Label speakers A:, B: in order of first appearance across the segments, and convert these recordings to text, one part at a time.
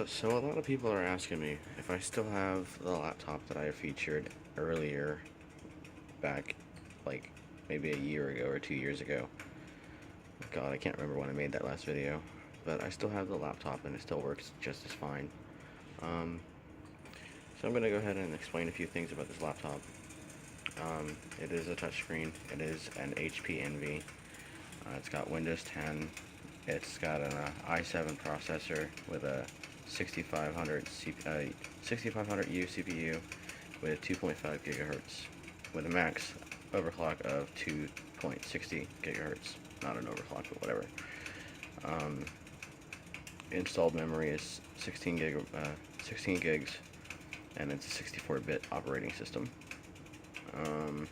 A: So a lot of people are asking me if I still have the laptop that I featured earlier, back like maybe a year ago or 2 years ago. God, I can't remember when I made that last video, but I still have the laptop and it still works just as fine. Um, so I'm gonna go ahead and explain a few things about this laptop. It is a touchscreen. It is an HP Envy. It's got Windows 10. It's got an i7 processor with a 6500U CPU with 2.5 gigahertz with a max overclock of 2.60 gigahertz. Not an overclock, but whatever. Um, Installed memory is 16 gigs, and it's a 64-bit operating system. Um,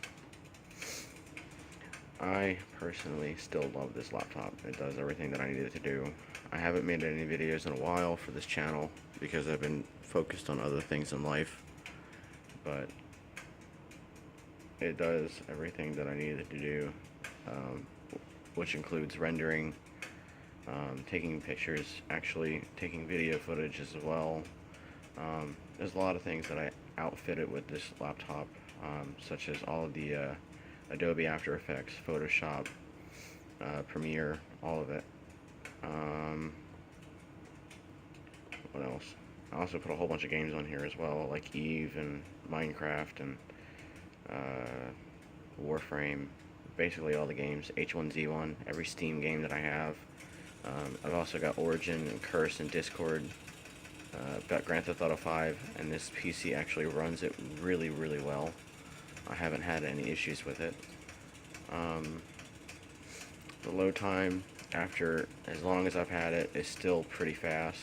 A: I personally still love this laptop. It does everything that I needed to do. I haven't made any videos in a while for this channel because I've been focused on other things in life, but it does everything that I needed to do, um, which includes rendering, taking pictures, actually taking video footage as well. There's a lot of things that I outfitted with this laptop, such as all of the Adobe After Effects, Photoshop, Premiere, all of it. What else? I also put a whole bunch of games on here as well, like Eve and Minecraft and Warframe, basically all the games, H1Z1, every Steam game that I have. I've also got Origin and Curse and Discord. I've got Grand Theft Auto 5, and this PC actually runs it really, really well. I haven't had any issues with it. The load time, after as long as I've had it, is still pretty fast.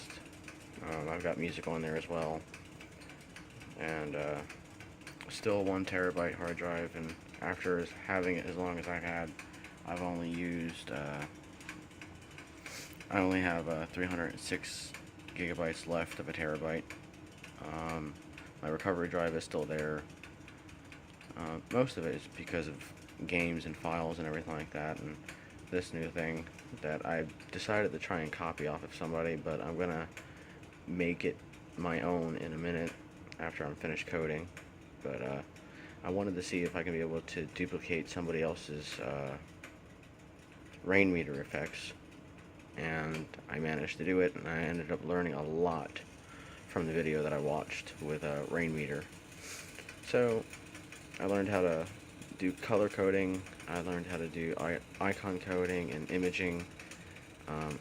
A: I've got music on there as well, and still 1 terabyte hard drive. And after having it as long as I've had, I've only used I only have 306 gigabytes left of a terabyte. My recovery drive is still there. Most of it is because of games and files and everything like that, and this new thing that I decided to try and copy off of somebody, but I'm gonna make it my own in a minute after I'm finished coding. But I wanted to see if I can be able to duplicate somebody else's rain meter effects, and I managed to do it, and I ended up learning a lot from the video that I watched with a rain meter. So I learned how to do color coding, I learned how to do icon coding and imaging.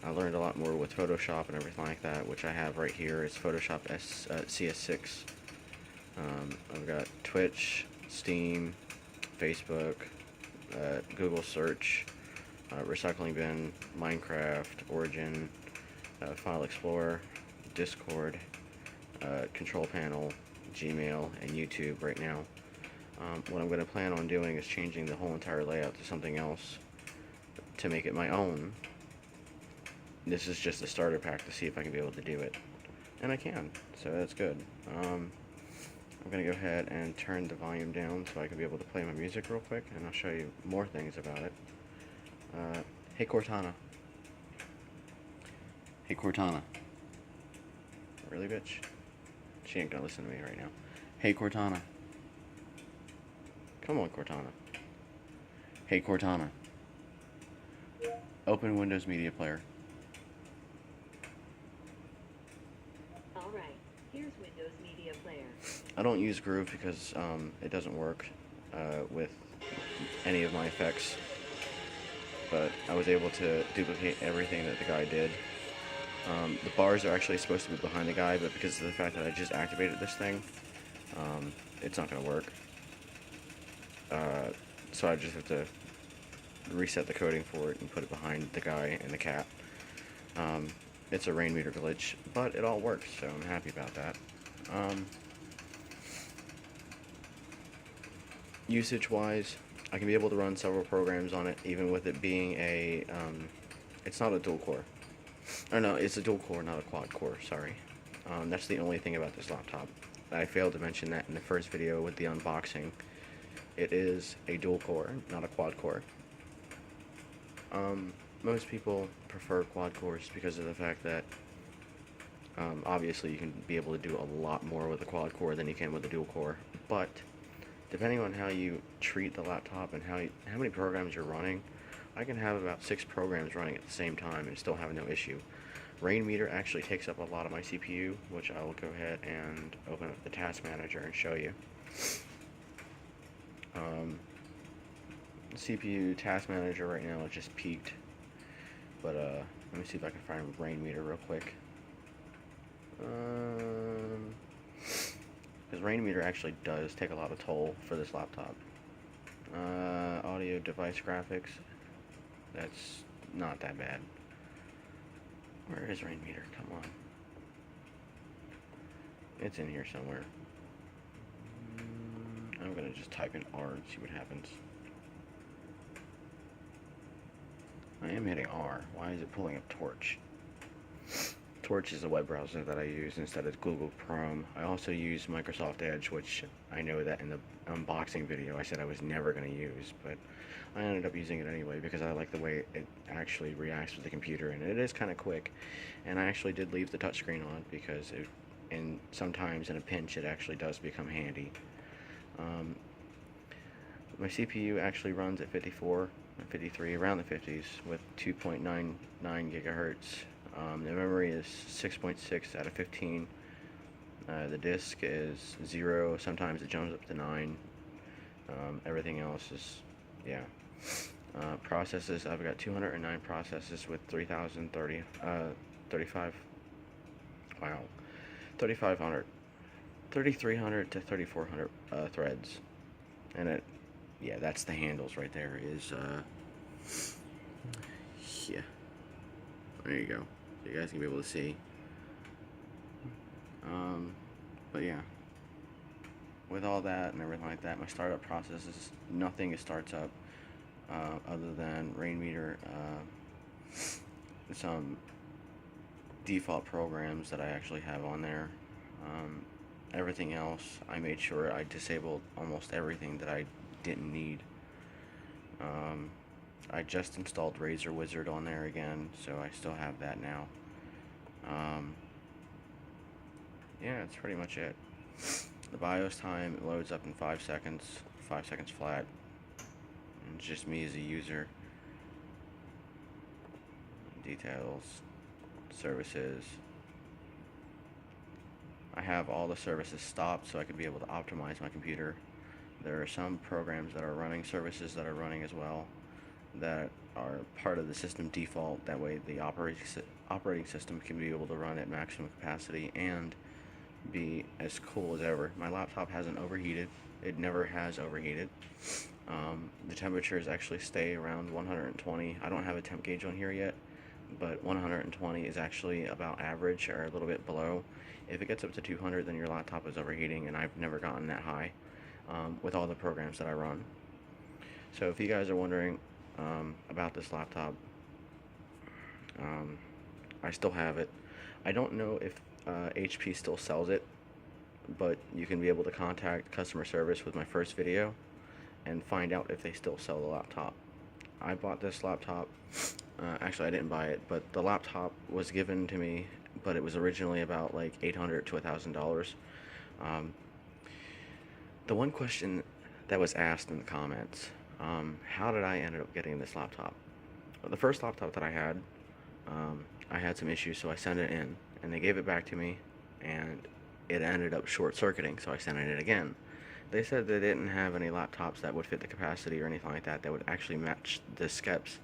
A: I learned a lot more with Photoshop and everything like that, which I have right here. It's Photoshop CS6. I've got Twitch, Steam, Facebook, Google Search, Recycling Bin, Minecraft, Origin, File Explorer, Discord, Control Panel, Gmail, and YouTube right now. What I'm going to plan on doing is changing the whole entire layout to something else to make it my own. This is just a starter pack to see if I can be able to do it. And I can, so that's good. I'm going to go ahead and turn the volume down so I can be able to play my music real quick, and I'll show you more things about it. Hey Cortana. Hey Cortana. Really, bitch? She ain't gonna listen to me right now. Hey Cortana. Come on, Cortana. Hey Cortana. Open Windows Media Player.
B: Alright, here's Windows Media Player.
A: I don't use Groove because it doesn't work with any of my effects, but I was able to duplicate everything that the guy did. The bars are actually supposed to be behind the guy, but because of the fact that I just activated this thing, it's not going to work. So I just have to reset the coding for it and put it behind the guy and the cat. It's a rain meter glitch, but it all works, so I'm happy about that. Usage-wise, I can be able to run several programs on it, even with it being a, it's not a dual core. Or no, it's a dual core, not a quad core, sorry. That's the only thing about this laptop. I failed to mention that in the first video with the unboxing. It is a dual core, not a quad core. Most people prefer quad cores because of the fact that Obviously, you can be able to do a lot more with a quad core than you can with a dual core, but depending on how you treat the laptop and how many programs you're running, I can have about 6 programs running at the same time and still have no issue. Rainmeter actually takes up a lot of my CPU, which I will go ahead and open up the task manager and show you. The CPU task manager right now is just peaked, but let me see if I can find Rainmeter real quick. Because Rainmeter actually does take a lot of toll for this laptop. Audio device graphics, that's not that bad. Where is Rainmeter? Come on. It's in here somewhere. I'm gonna just type in R and see what happens. I am hitting R. Why is it pulling up Torch? Torch is a web browser that I use instead of Google Chrome. I also use Microsoft Edge, which I know that in the unboxing video I said I was never going to use, but I ended up using it anyway because I like the way it actually reacts with the computer, and it is kind of quick. And I actually did leave the touchscreen on because sometimes in a pinch it actually does become handy. My CPU actually runs at 54 and 53, around the 50s, with 2.99 gigahertz. The memory is 6.6 out of 15. The disk is 0. Sometimes it jumps up to 9. Everything else is, yeah. Processes, I've got 209 processes with 3,035, wow, 3,300 to 3,400 threads. And yeah, that's the handles right there. Yeah. There you go. So you guys can be able to see. But yeah, with all that and everything like that, my startup process is nothing starts up other than Rainmeter, some default programs that I actually have on there. Everything else, I made sure I disabled almost everything that I didn't need. I just installed Razer Wizard on there again, so I still have that now. Yeah, that's pretty much it. The BIOS time loads up in 5 seconds, 5 seconds flat. And it's just me as a user. Details, services. I have all the services stopped so I can be able to optimize my computer. There are some programs that are running, services that are running as well, that are part of the system default. That way the operating system can be able to run at maximum capacity and be as cool as ever. My laptop hasn't overheated. It never has overheated. The temperatures actually stay around 120. I don't have a temp gauge on here yet, but 120 is actually about average or a little bit below. If it gets up to 200, then your laptop is overheating, and I've never gotten that high with all the programs that I run. So if you guys are wondering about this laptop, I still have it. I don't know if HP still sells it, but you can be able to contact customer service with my first video and find out if they still sell the laptop. I bought this laptop, actually I didn't buy it, but the laptop was given to me, but it was originally about like $800 to $1,000. The one question that was asked in the comments, how did I end up getting this laptop? Well, the first laptop that I had some issues, so I sent it in, and they gave it back to me, and it ended up short-circuiting, so I sent it in again. They said they didn't have any laptops that would fit the capacity or anything like that would actually match the specs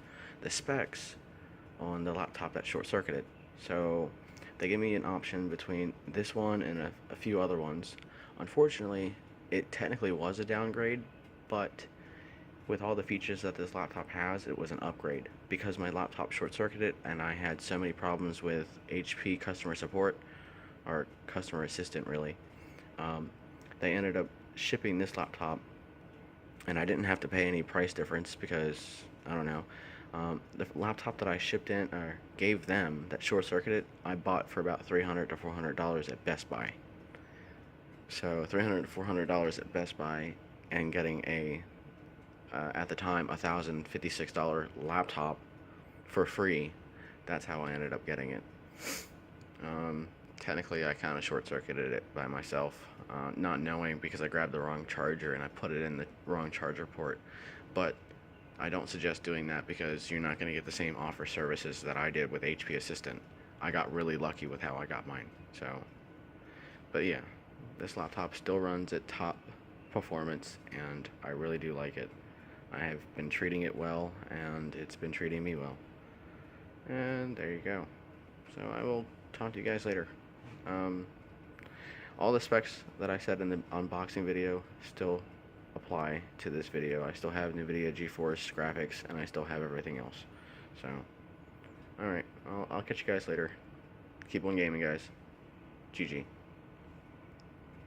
A: on the laptop that short-circuited. So they gave me an option between this one and a few other ones. Unfortunately, it technically was a downgrade, but with all the features that this laptop has, it was an upgrade. Because my laptop short-circuited and I had so many problems with HP customer support, or customer assistant really, they ended up shipping this laptop, and I didn't have to pay any price difference because, I don't know, the laptop that I shipped in, or gave them, that short-circuited, I bought for about $300 to $400 at Best Buy. So $300 to $400 at Best Buy, and getting a at the time $1,056 laptop for free. That's how I ended up getting it. technically I kind of short-circuited it by myself, not knowing, because I grabbed the wrong charger and I put it in the wrong charger port. But I don't suggest doing that because you're not going to get the same offer services that I did with HP Assistant. I got really lucky with how I got mine. So, but yeah, this laptop still runs at top performance and I really do like it. I have been treating it well and it's been treating me well. And there you go. So I will talk to you guys later. All the specs that I said in the unboxing video still apply to this video. I still have NVIDIA GeForce graphics and I still have everything else. So, alright, I'll catch you guys later. Keep on gaming, guys. GG.